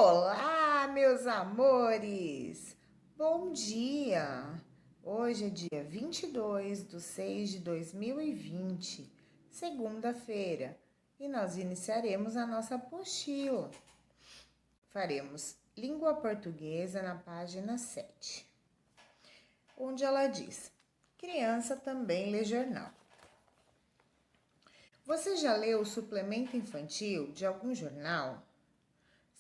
Olá, meus amores! Bom dia! Hoje é dia 22/6/2020, segunda-feira, e nós iniciaremos a nossa apostila. Faremos língua portuguesa na página 7, onde ela diz: criança também lê jornal. Você já leu o suplemento infantil de algum jornal?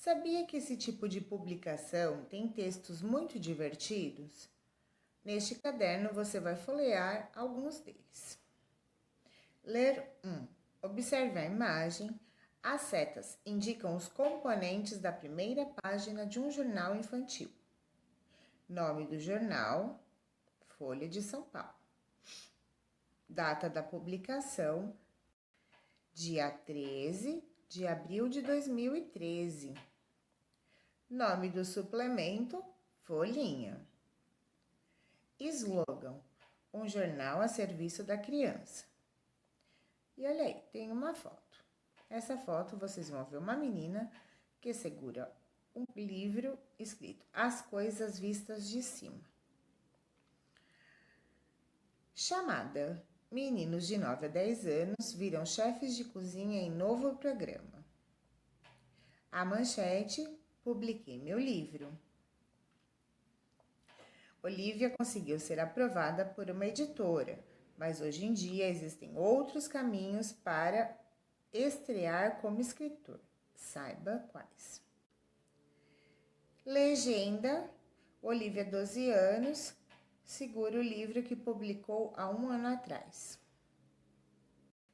Sabia que esse tipo de publicação tem textos muito divertidos? Neste caderno você vai folhear alguns deles. Ler 1. Observe a imagem. As setas indicam os componentes da primeira página de um jornal infantil. Nome do jornal, Folha de São Paulo. Data da publicação, dia 13 de abril de 2013. Nome do suplemento, Folhinha. Slogan: um jornal a serviço da criança. E olha aí, tem uma foto. Essa foto vocês vão ver uma menina que segura um livro escrito As Coisas Vistas de Cima. Chamada: meninos de 9 a 10 anos viram chefes de cozinha em novo programa. A manchete: publiquei meu livro. Olivia conseguiu ser aprovada por uma editora, mas hoje em dia existem outros caminhos para estrear como escritor. Saiba quais. Legenda: Olivia, 12 anos, segura o livro que publicou há 1 ano atrás.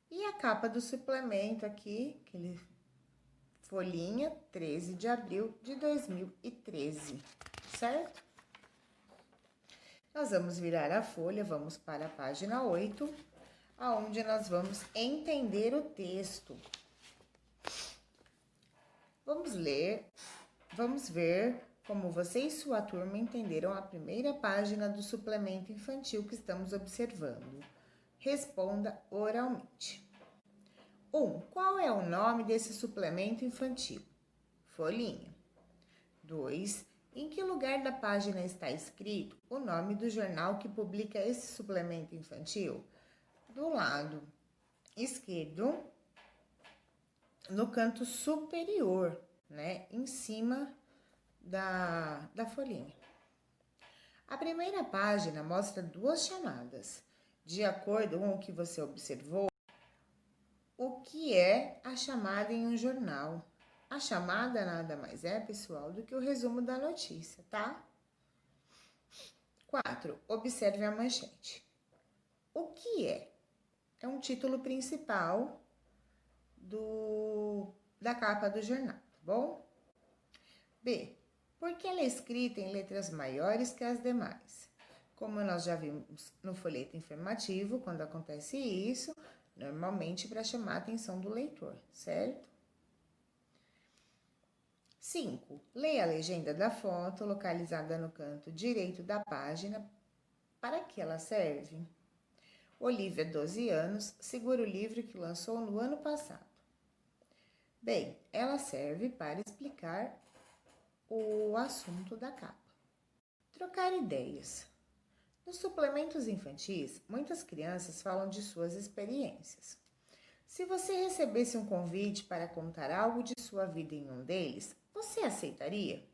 E a capa do suplemento aqui, aquele folhinha, 13 de abril de 2013, certo? Nós vamos virar a folha, vamos para a página 8, aonde nós vamos entender o texto. Vamos ler, vamos ver como você e sua turma entenderam a primeira página do suplemento infantil que estamos observando. Responda oralmente. 1. Qual é o nome desse suplemento infantil? Folhinha. 2. Em que lugar da página está escrito o nome do jornal que publica esse suplemento infantil? Do lado esquerdo, no canto superior, né? Em cima da folhinha. A primeira página mostra 2 chamadas. De acordo com o que você observou, o que é a chamada em um jornal? A chamada nada mais é, pessoal, do que o resumo da notícia, tá? 4. Observe a manchete. O que é? É um título principal da capa do jornal, tá bom? B. Por que ela é escrita em letras maiores que as demais? Como nós já vimos no folheto informativo, quando acontece isso, normalmente para chamar a atenção do leitor, certo? 5. Leia a legenda da foto localizada no canto direito da página. Para que ela serve? Olivia, 12 anos, segura o livro que lançou no ano passado. Bem, ela serve para explicar o assunto da capa. Trocar ideias. Nos suplementos infantis, muitas crianças falam de suas experiências. Se você recebesse um convite para contar algo de sua vida em um deles, você aceitaria?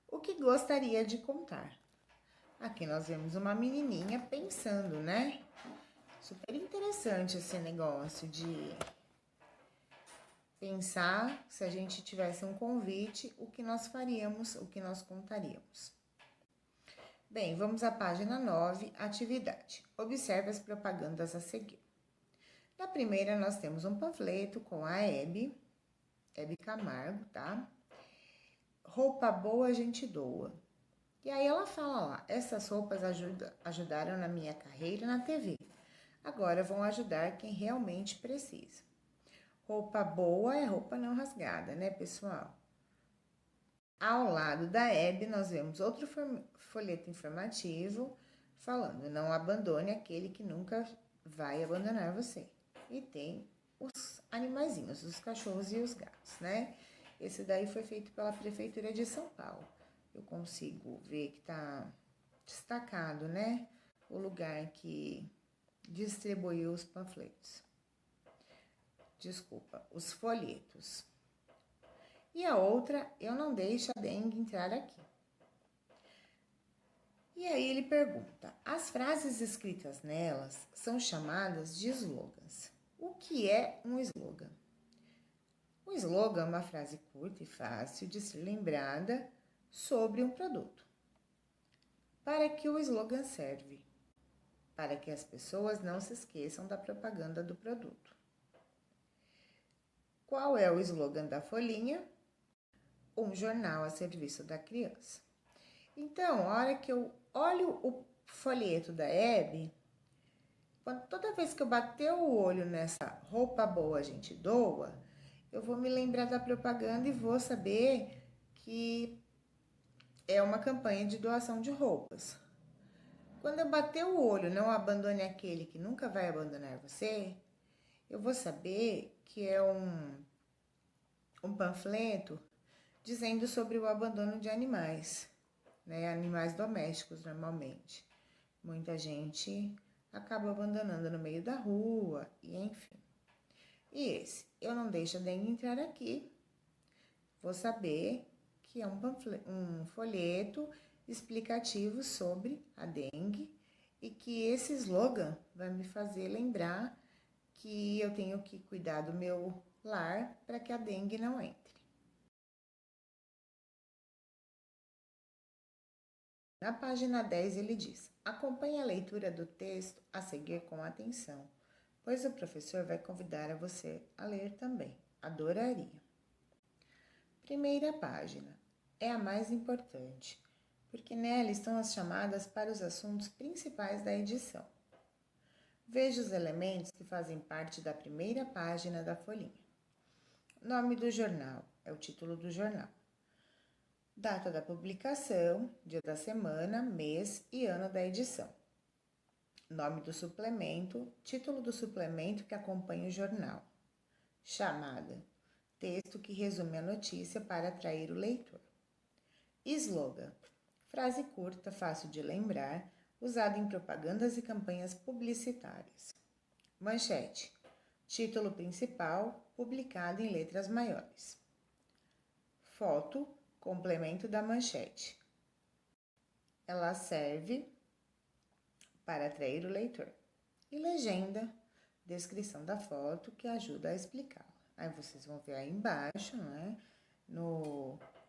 O que gostaria de contar? Aqui nós vemos uma menininha pensando, né? Super interessante esse negócio de pensar, se a gente tivesse um convite, o que nós faríamos, o que nós contaríamos. Bem, vamos à página 9, atividade. Observe as propagandas a seguir. Na primeira, nós temos um panfleto com a Hebe Camargo, tá? Roupa boa a gente doa. E aí ela fala lá, essas roupas ajudaram na minha carreira na TV. Agora vão ajudar quem realmente precisa. Roupa boa é roupa não rasgada, né, pessoal? Ao lado da Hebe, nós vemos outro folheto informativo falando: não abandone aquele que nunca vai abandonar você. E tem os animaizinhos, os cachorros e os gatos, né? Esse daí foi feito pela Prefeitura de São Paulo. Eu consigo ver que está destacado, né? O lugar que distribuiu os panfletos. Desculpa, os folhetos. E a outra, eu não deixo a dengue entrar aqui. E aí ele pergunta, as frases escritas nelas são chamadas de slogans. O que é um slogan? Um slogan é uma frase curta e fácil de ser lembrada sobre um produto. Para que o slogan serve? Para que as pessoas não se esqueçam da propaganda do produto. Qual é o slogan da Folhinha? Um jornal a serviço da criança. Então, a hora que eu olho o folheto da Hebe, toda vez que eu bater o olho nessa roupa boa a gente doa, eu vou me lembrar da propaganda e vou saber que é uma campanha de doação de roupas. Quando eu bater o olho, não abandone aquele que nunca vai abandonar você, eu vou saber que é um panfleto dizendo sobre o abandono de animais, né? Animais domésticos, normalmente. Muita gente acaba abandonando no meio da rua, e enfim. E esse, eu não deixo a dengue entrar aqui, vou saber que é um folheto explicativo sobre a dengue e que esse slogan vai me fazer lembrar que eu tenho que cuidar do meu lar para que a dengue não entre. Na página 10 ele diz, acompanhe a leitura do texto a seguir com atenção, pois o professor vai convidar a você a ler também. Adoraria. Primeira página. É a mais importante, porque nela estão as chamadas para os assuntos principais da edição. Veja os elementos que fazem parte da primeira página da folhinha. Nome do jornal, é o título do jornal. Data da publicação, dia da semana, mês e ano da edição. Nome do suplemento, título do suplemento que acompanha o jornal. Chamada, texto que resume a notícia para atrair o leitor. Slogan, frase curta, fácil de lembrar, usada em propagandas e campanhas publicitárias. Manchete, título principal, publicado em letras maiores. Foto, complemento da manchete. Ela serve para atrair o leitor. E legenda, descrição da foto que ajuda a explicá-la. Aí vocês vão ver aí embaixo, né,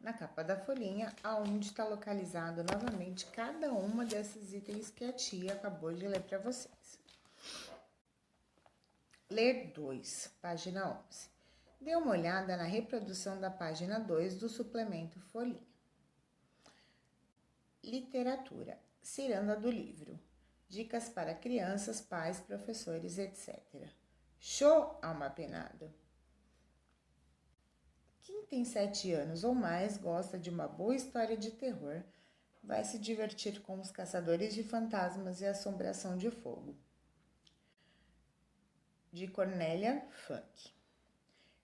na capa da folhinha, aonde está localizado novamente cada uma desses itens que a tia acabou de ler para vocês. Ler 2, página 11. Dê uma olhada na reprodução da página 2 do suplemento Folhinha. Literatura. Ciranda do livro. Dicas para crianças, pais, professores, etc. Show, alma penada. Quem tem 7 anos ou mais gosta de uma boa história de terror, vai se divertir com Os Caçadores de Fantasmas e Assombração de Fogo, de Cornélia Funke.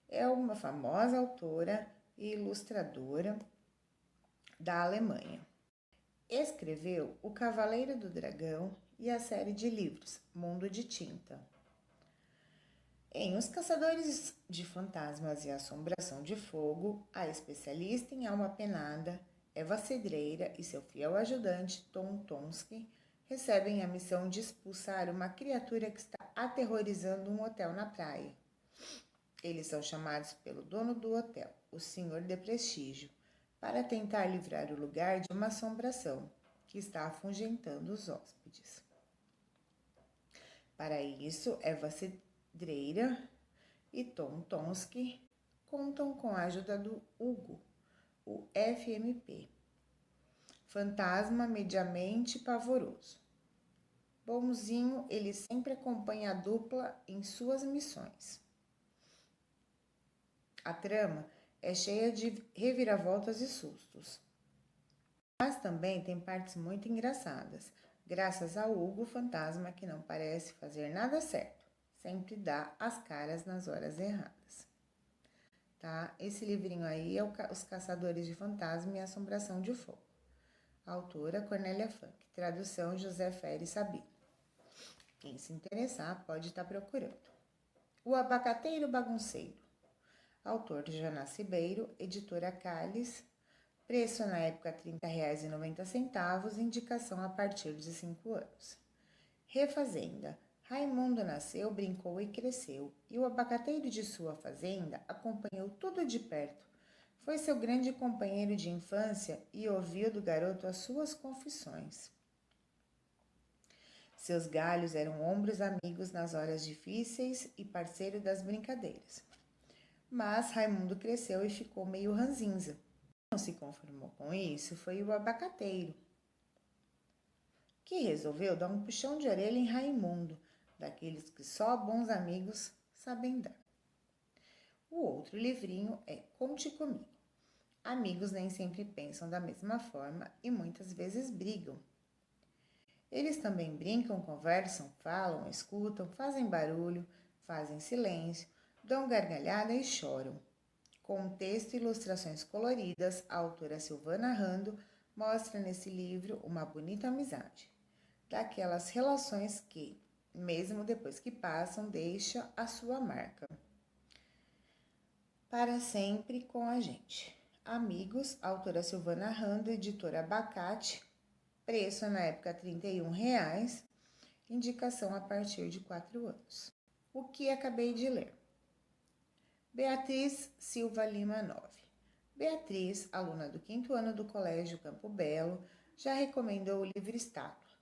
É uma famosa autora e ilustradora da Alemanha. Escreveu O Cavaleiro do Dragão e a série de livros Mundo de Tinta. Em Os Caçadores de Fantasmas e Assombração de Fogo, a especialista em alma penada, Eva Cedreira e seu fiel ajudante, Tom Tomsky, recebem a missão de expulsar uma criatura que está aterrorizando um hotel na praia. Eles são chamados pelo dono do hotel, o Senhor de Prestígio, para tentar livrar o lugar de uma assombração que está afugentando os hóspedes. Para isso, Eva Cedreira e Tom Tomsky contam com a ajuda do Hugo, o FMP, fantasma mediamente pavoroso. Bonzinho, ele sempre acompanha a dupla em suas missões. A trama é cheia de reviravoltas e sustos, mas também tem partes muito engraçadas, graças ao Hugo fantasma que não parece fazer nada certo, sempre dá as caras nas horas erradas. tá? Esse livrinho aí é Os Caçadores de Fantasma e Assombração de Fogo. Autora Cornélia Funk. Tradução José Ferri Sabino. Quem se interessar pode estar procurando. O Abacateiro Bagunceiro. Autor Jonas Ribeiro, editora Cáliz. Preço na época R$ 30,90, indicação a partir de 5 anos. Refazenda. Raimundo nasceu, brincou e cresceu, e o abacateiro de sua fazenda acompanhou tudo de perto. Foi seu grande companheiro de infância e ouviu do garoto as suas confissões. Seus galhos eram ombros amigos nas horas difíceis e parceiro das brincadeiras. Mas Raimundo cresceu e ficou meio ranzinza. Não se conformou com isso foi o abacateiro, que resolveu dar um puxão de orelha em Raimundo, daqueles que só bons amigos sabem dar. O outro livrinho é Conte Comigo. Amigos nem sempre pensam da mesma forma e muitas vezes brigam. Eles também brincam, conversam, falam, escutam, fazem barulho, fazem silêncio, dão gargalhada e choram. Com texto e ilustrações coloridas, a autora Silvana Rando mostra nesse livro uma bonita amizade, daquelas relações que, mesmo depois que passam, deixa a sua marca para sempre com a gente. Amigos, autora Silvana Rando, editora Abacate, preço na época R$ 31,00, indicação a partir de 4 anos. O que acabei de ler? Beatriz Silva Lima 9. Beatriz, aluna do 5º ano do Colégio Campo Belo, já recomendou o livro Estátua.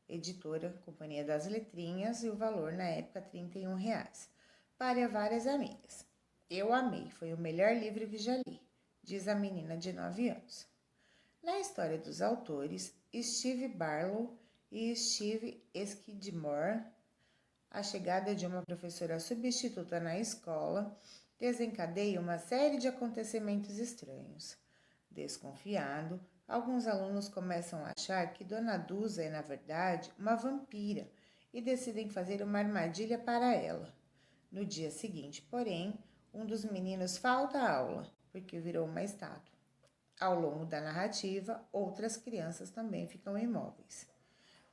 Editora Companhia das Letrinhas e o valor na época R$ 31,00. Para várias amigas. Eu amei, foi o melhor livro que já li, diz a menina de 9 anos. Na história dos autores, Steve Barlow e Steve Skidmore, a chegada de uma professora substituta na escola desencadeia uma série de acontecimentos estranhos. Desconfiado, alguns alunos começam a achar que Dona Dusa é, na verdade, uma vampira e decidem fazer uma armadilha para ela. No dia seguinte, porém, um dos meninos falta à aula, porque virou uma estátua. Ao longo da narrativa, outras crianças também ficam imóveis.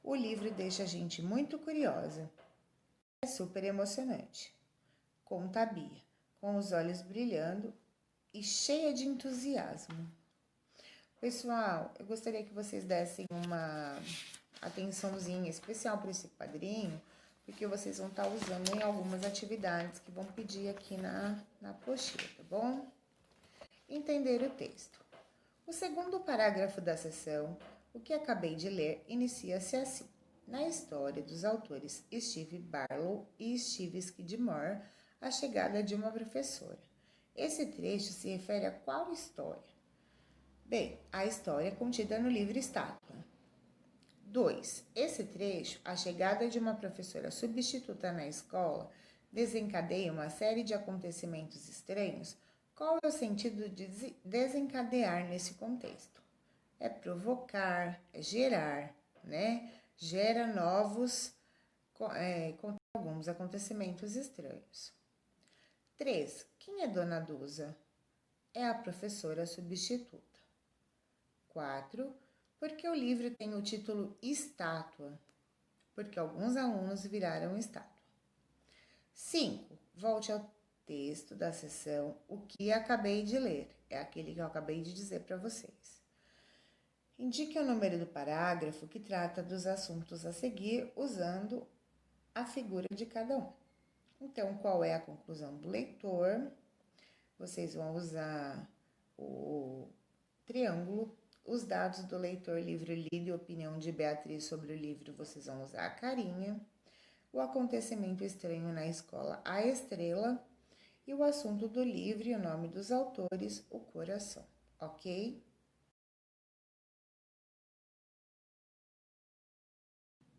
O livro deixa a gente muito curiosa. É super emocionante. Conta a Bia, com os olhos brilhando e cheia de entusiasmo. Pessoal, eu gostaria que vocês dessem uma atençãozinha especial para esse quadrinho, porque vocês vão estar usando em algumas atividades que vão pedir aqui na apostila, tá bom? Entender o texto. O segundo parágrafo da seção, o que acabei de ler, inicia-se assim. Na história dos autores Steve Barlow e Steve Skidmore, a chegada de uma professora. Esse trecho se refere a qual história? Bem, a história contida no livro Estátua. 2. Esse trecho, a chegada de uma professora substituta na escola, desencadeia uma série de acontecimentos estranhos. Qual é o sentido de desencadear nesse contexto? É provocar, é gerar, né? Gera novos, com alguns acontecimentos estranhos. 3. Quem é Dona Dusa? É a professora substituta. 4. Por que o livro tem o título Estátua? Porque alguns alunos viraram estátua. 5. Volte ao texto da seção O que acabei de ler. É aquele que eu acabei de dizer para vocês. Indique o número do parágrafo que trata dos assuntos a seguir usando a figura de cada um. Então, qual é a conclusão do leitor? Vocês vão usar o triângulo. Os dados do leitor, livro lido e opinião de Beatriz sobre o livro, vocês vão usar a carinha. O acontecimento estranho na escola, a estrela. E o assunto do livro e o nome dos autores, o coração. Ok?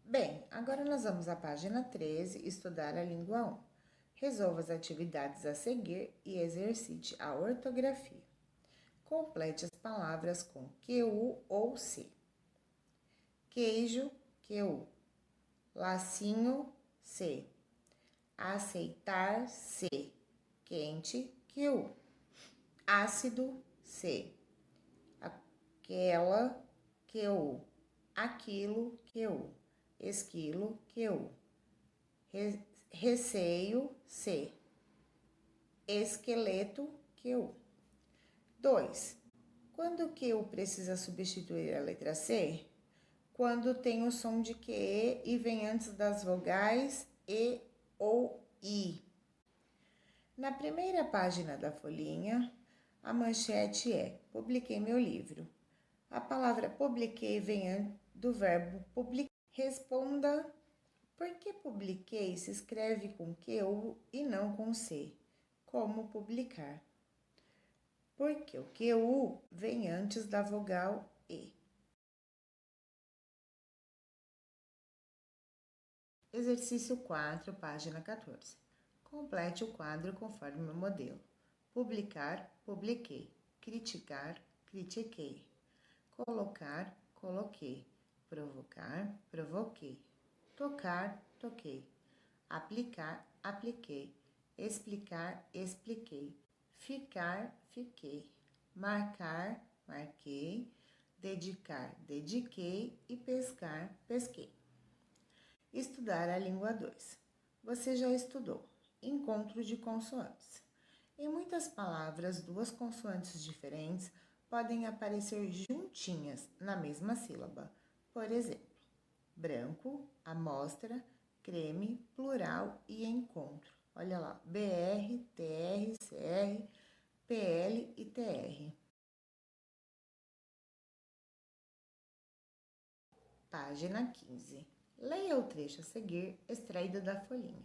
Bem, agora nós vamos à página 13, estudar a língua 1. Resolva as atividades a seguir e exercite a ortografia. Complete as palavras com QU ou C. Queijo, QU. Lacinho, C. Aceitar, C. Quente, QU. ácido, C. Aquela, Q. Aquilo, Q. Esquilo, Q. Receio, C. Esqueleto, Q. 2. Quando o Q precisa substituir a letra C? Quando tem o som de QE e vem antes das vogais E ou I. Na primeira página da folhinha, a manchete é: publiquei meu livro. A palavra publiquei vem do verbo publicar. Responda: por que publiquei se escreve com QU e não com C? Como publicar? Porque o QU vem antes da vogal E. Exercício 4, página 14. Complete o quadro conforme o modelo. Publicar, publiquei. Criticar, critiquei. Colocar, coloquei. Provocar, provoquei. Tocar, toquei. Aplicar, apliquei. Explicar, expliquei. Ficar, fiquei. Marcar, marquei. Dedicar, dediquei. E pescar, pesquei. Estudar a língua 2. Você já estudou. Encontro de consoantes. Em muitas palavras, duas consoantes diferentes podem aparecer juntinhas na mesma sílaba. Por exemplo, branco, amostra, creme, plural e encontro. Olha lá, BR, TR, CR, PL e TR. Página 15. Leia o trecho a seguir, extraído da folhinha.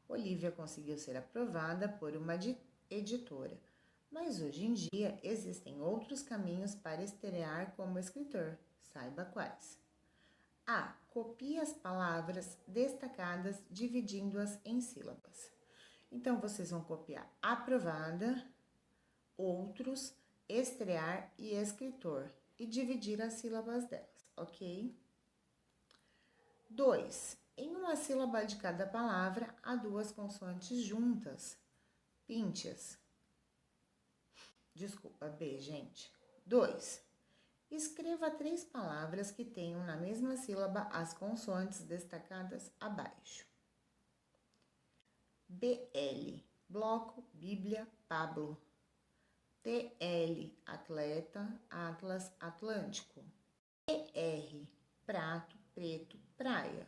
Olivia conseguiu ser aprovada por uma editora, mas hoje em dia existem outros caminhos para estrear como escritor. Saiba quais. A. Copie as palavras destacadas, dividindo-as em sílabas. Então, vocês vão copiar aprovada, outros, estrear e escritor e dividir as sílabas delas, ok? 2. Em uma sílaba de cada palavra, há duas consoantes juntas. Pinte-as. Desculpa, B, gente. 2. Escreva 3 palavras que tenham na mesma sílaba as consoantes destacadas abaixo. BL, bloco, Bíblia, Pablo. TL, atleta, Atlas, Atlântico. ER, prato, preto, praia.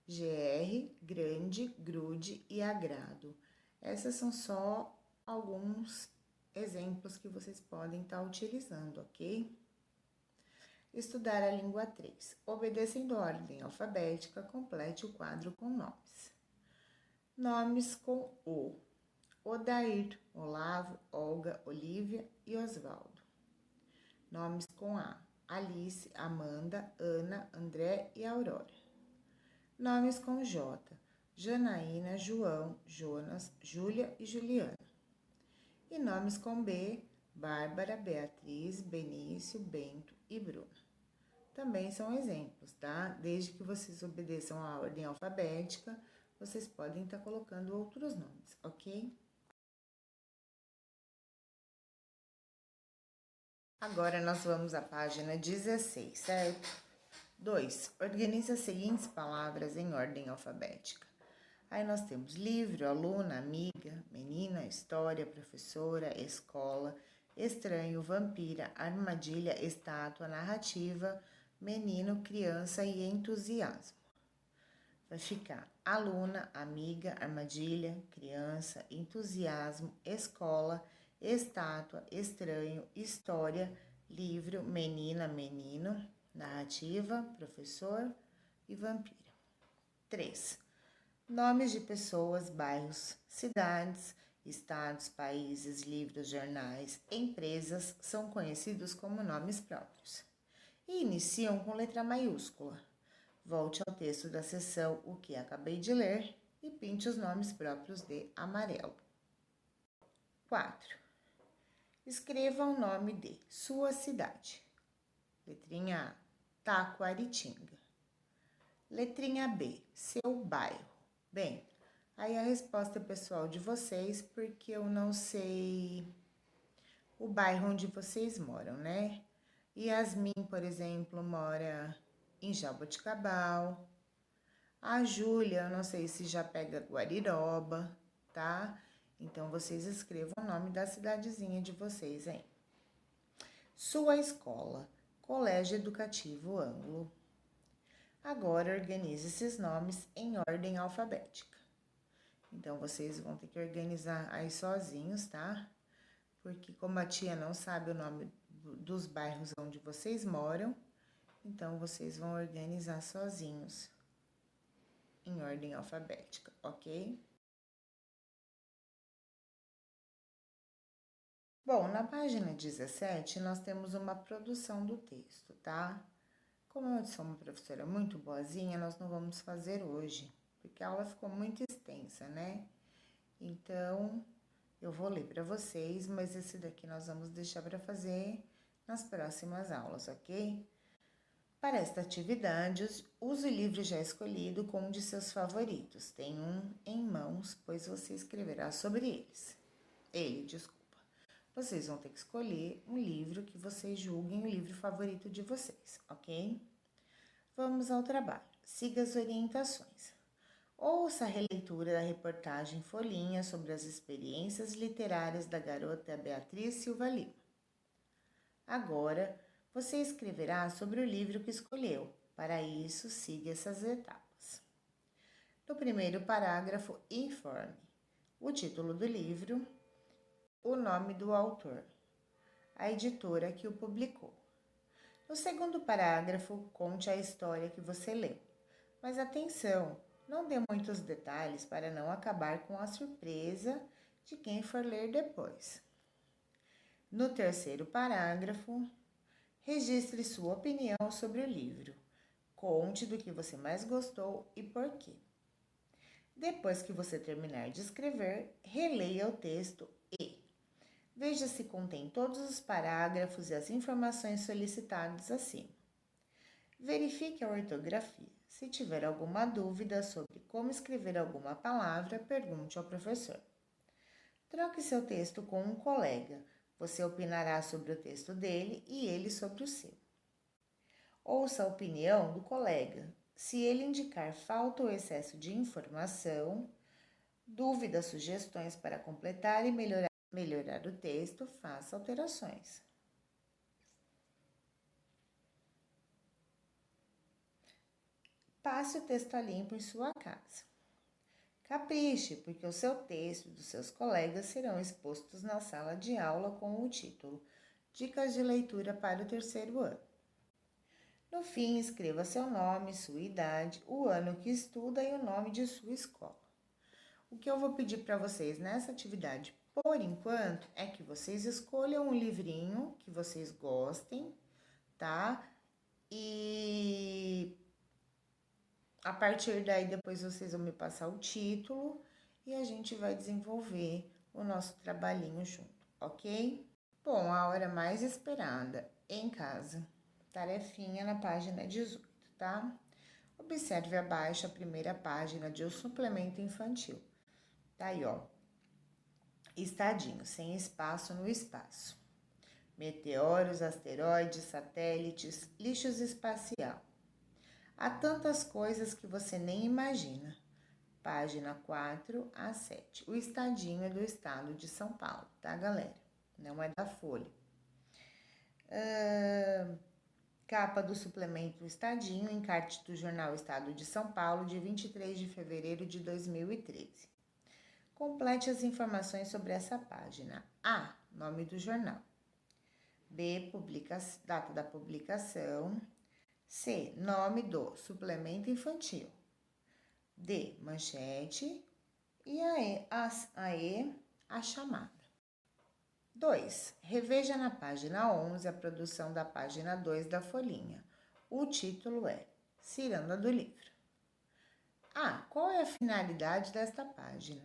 GR, grande, grude e agrado. Essas são só alguns exemplos que vocês podem estar utilizando, ok? Estudar a língua 3. Obedecendo a ordem alfabética, complete o quadro com nomes. Nomes com O. Odair, Olavo, Olga, Olívia e Osvaldo. Nomes com A. Alice, Amanda, Ana, André e Aurora. Nomes com J. Janaína, João, Jonas, Júlia e Juliana. E nomes com B. Bárbara, Beatriz, Benício, Bento e Bruna. Também são exemplos, tá? Desde que vocês obedeçam a ordem alfabética, vocês podem estar colocando outros nomes, ok? Agora nós vamos à página 16, certo? 2. Organize as seguintes palavras em ordem alfabética. Aí nós temos livro, aluna, amiga, menina, história, professora, escola, estranho, vampira, armadilha, estátua, narrativa, menino, criança e entusiasmo. Vai ficar aluna, amiga, armadilha, criança, entusiasmo, escola, estátua, estranho, história, livro, menina, menino, narrativa, professor e vampira. 3. Nomes de pessoas, bairros, cidades, estados, países, livros, jornais, empresas são conhecidos como nomes próprios e iniciam com letra maiúscula. Volte ao texto da seção O que acabei de ler e pinte os nomes próprios de amarelo. 4. Escreva o nome de sua cidade. Letrinha A, Taquaritinga. Letrinha B, seu bairro. Bem, Aí a resposta é pessoal de vocês, porque eu não sei o bairro onde vocês moram, né? Yasmin, por exemplo, mora em Jaboticabal. A Júlia, eu não sei se já pega Guariroba, tá? Então, vocês escrevam o nome da cidadezinha de vocês aí. Sua escola, Colégio Educativo Ângulo. Agora, organize esses nomes em ordem alfabética. Então, vocês vão ter que organizar aí sozinhos, tá? Porque como a tia não sabe o nome dos bairros onde vocês moram, então vocês vão organizar sozinhos em ordem alfabética, ok? Bom, na página 17 nós temos uma produção do texto, tá? Como eu sou uma professora muito boazinha, nós não vamos fazer hoje, porque a aula ficou muito extensa, né? Então, eu vou ler para vocês, mas esse daqui nós vamos deixar para fazer nas próximas aulas, ok? Para esta atividade, use o livro já escolhido com um de seus favoritos. Tem um em mãos, pois você escreverá sobre eles. Desculpa. Vocês vão ter que escolher um livro que vocês julguem o livro favorito de vocês, ok? Vamos ao trabalho. Siga as orientações. Ouça a releitura da reportagem Folhinha sobre as experiências literárias da garota Beatriz Silva Lima. Agora, você escreverá sobre o livro que escolheu. Para isso, siga essas etapas. No primeiro parágrafo, informe o título do livro, o nome do autor, a editora que o publicou. No segundo parágrafo, conte a história que você leu. Mas atenção, não dê muitos detalhes para não acabar com a surpresa de quem for ler depois. No terceiro parágrafo, registre sua opinião sobre o livro. Conte do que você mais gostou e por quê. Depois que você terminar de escrever, releia o texto e veja se contém todos os parágrafos e as informações solicitadas acima. Verifique a ortografia. Se tiver alguma dúvida sobre como escrever alguma palavra, pergunte ao professor. Troque seu texto com um colega. Você opinará sobre o texto dele e ele sobre o seu. Ouça a opinião do colega. Se ele indicar falta ou excesso de informação, dúvidas, sugestões para completar e melhorar o texto, faça alterações. Passe o texto a limpo em sua casa. Capriche, porque o seu texto e dos seus colegas serão expostos na sala de aula com o título Dicas de leitura para o terceiro ano. No fim, escreva seu nome, sua idade, o ano que estuda e o nome de sua escola. O que eu vou pedir para vocês nessa atividade, por enquanto, é que vocês escolham um livrinho que vocês gostem, tá? E a partir daí, depois vocês vão me passar o título e a gente vai desenvolver o nosso trabalhinho junto, ok? Bom, a hora mais esperada, em casa. Tarefinha na página 18, tá? Observe abaixo a primeira página de O Suplemento Infantil. Tá aí, ó. Estadinho, sem espaço no espaço. Meteoros, asteroides, satélites, lixos espacial. Há tantas coisas que você nem imagina. Página 4 a 7. O estadinho é do estado de São Paulo, tá, galera? Não é da Folha. Capa do suplemento Estadinho, encarte do jornal Estado de São Paulo, de 23 de fevereiro de 2013. Complete as informações sobre essa página. A. Nome do jornal. B. Data da publicação. C. Nome do suplemento infantil. D. Manchete. E a chamada. 2. Reveja na página 11 a produção da página 2 da folhinha. O título é Ciranda do Livro. A. Qual é a finalidade desta página?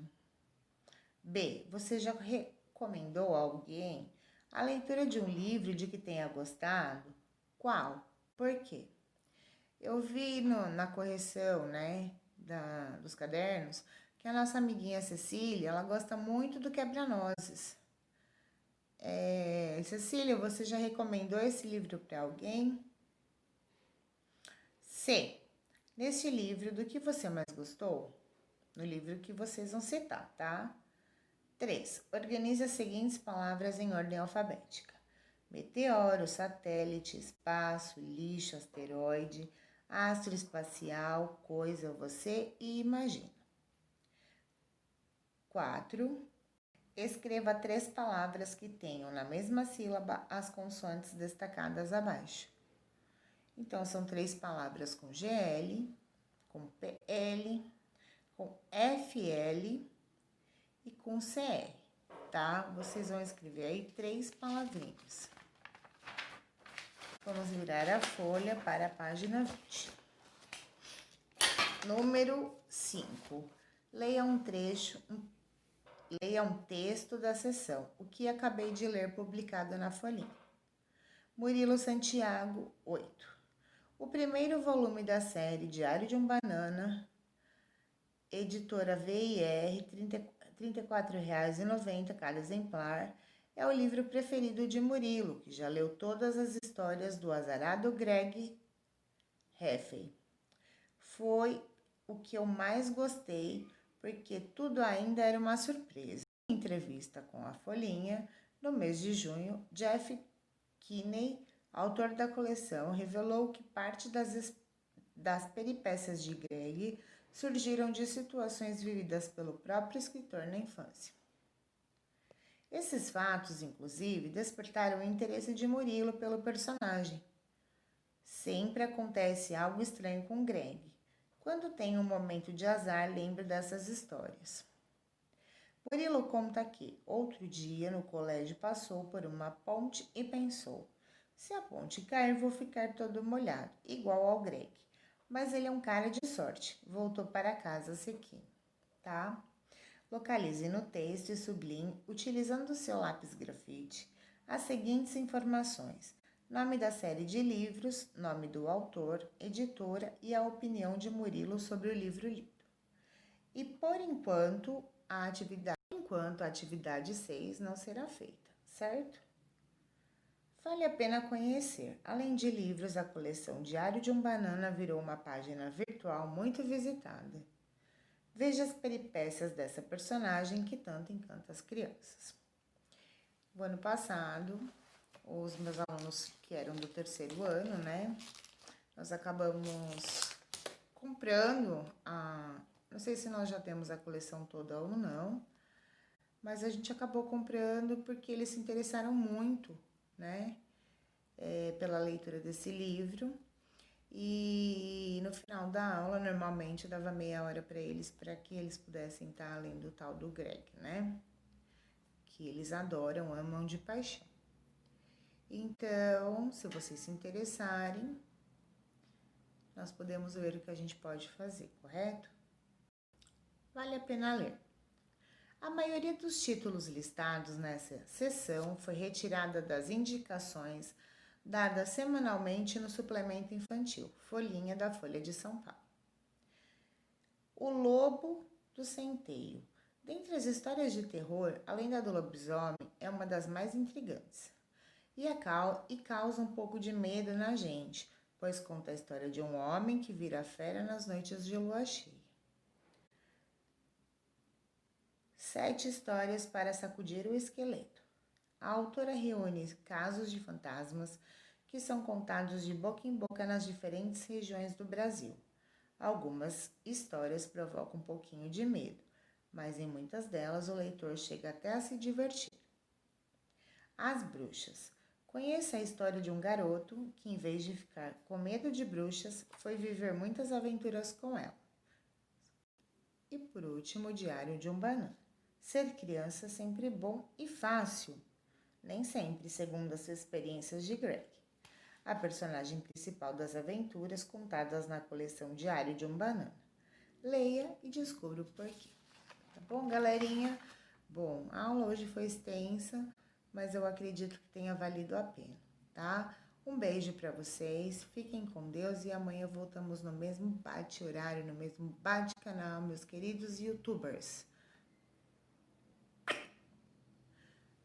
B. Você já recomendou a alguém a leitura de um livro de que tenha gostado? Qual? Por quê? Eu vi na correção, né, dos cadernos, que a nossa amiguinha Cecília, ela gosta muito do quebra-nozes. Cecília, você já recomendou esse livro para alguém? C. Neste livro, do que você mais gostou? No livro que vocês vão citar, tá? 3. Organize as seguintes palavras em ordem alfabética: meteoro, satélite, espaço, lixo, asteroide, astro espacial, coisa, você e imagina. 4. Escreva 3 palavras que tenham na mesma sílaba as consoantes destacadas abaixo. Então, são 3 palavras com GL, com PL, com FL e com CR, tá? Vocês vão escrever aí 3 palavrinhas. Vamos virar a folha para a página 20. Número 5. Leia um texto da seção, o que acabei de ler publicado na folhinha. Murilo Santiago, 8. O primeiro volume da série Diário de um Banana, editora VIR, R$ 34,90 cada exemplar, é o livro preferido de Murilo, que já leu todas as histórias do azarado Greg Heffey. Foi o que eu mais gostei, porque tudo ainda era uma surpresa. Em entrevista com a Folhinha, no mês de junho, Jeff Kinney, autor da coleção, revelou que parte das peripécias de Greg surgiram de situações vividas pelo próprio escritor na infância. Esses fatos, inclusive, despertaram o interesse de Murilo pelo personagem. Sempre acontece algo estranho com Greg. Quando tem um momento de azar, lembro dessas histórias. Murilo conta que, outro dia, no colégio, passou por uma ponte e pensou: se a ponte cair, vou ficar todo molhado, igual ao Greg. Mas ele é um cara de sorte. Voltou para casa sequinho, tá? Localize no texto e sublinhe, utilizando o seu lápis grafite, as seguintes informações: nome da série de livros, nome do autor, editora e a opinião de Murilo sobre o livro lido. E por enquanto, a atividade 6 não será feita, certo? Vale a pena conhecer. Além de livros, a coleção Diário de um Banana virou uma página virtual muito visitada. Veja as peripécias dessa personagem que tanto encanta as crianças. O ano passado, os meus alunos que eram do 3º ano, né? Nós acabamos comprando não sei se nós já temos a coleção toda ou não, mas a gente acabou comprando porque eles se interessaram muito, né? Pela leitura desse livro. E no final da aula, normalmente, eu dava meia hora para que eles pudessem estar lendo o tal do Greg, né? Que eles adoram, amam de paixão. Então, se vocês se interessarem, nós podemos ver o que a gente pode fazer, correto? Vale a pena ler. A maioria dos títulos listados nessa seção foi retirada das indicações dadas semanalmente no suplemento infantil, Folhinha da Folha de São Paulo. O Lobo do Centeio. Dentre as histórias de terror, a lenda do lobisomem é uma das mais intrigantes e causa um pouco de medo na gente, pois conta a história de um homem que vira fera nas noites de lua cheia. 7 histórias para sacudir o esqueleto. A autora reúne casos de fantasmas que são contados de boca em boca nas diferentes regiões do Brasil. Algumas histórias provocam um pouquinho de medo, mas em muitas delas o leitor chega até a se divertir. As Bruxas. Conheça a história de um garoto que, em vez de ficar com medo de bruxas, foi viver muitas aventuras com elas. E por último, o Diário de um Banana. Ser criança é sempre bom e fácil, nem sempre, segundo as experiências de Greg, a personagem principal das aventuras contadas na coleção Diário de um Banana. Leia e descubra o porquê. Tá bom, galerinha? Bom, a aula hoje foi extensa, mas eu acredito que tenha valido a pena, tá? Um beijo para vocês, fiquem com Deus e amanhã voltamos no mesmo bate-horário, no mesmo bate-canal, meus queridos YouTubers.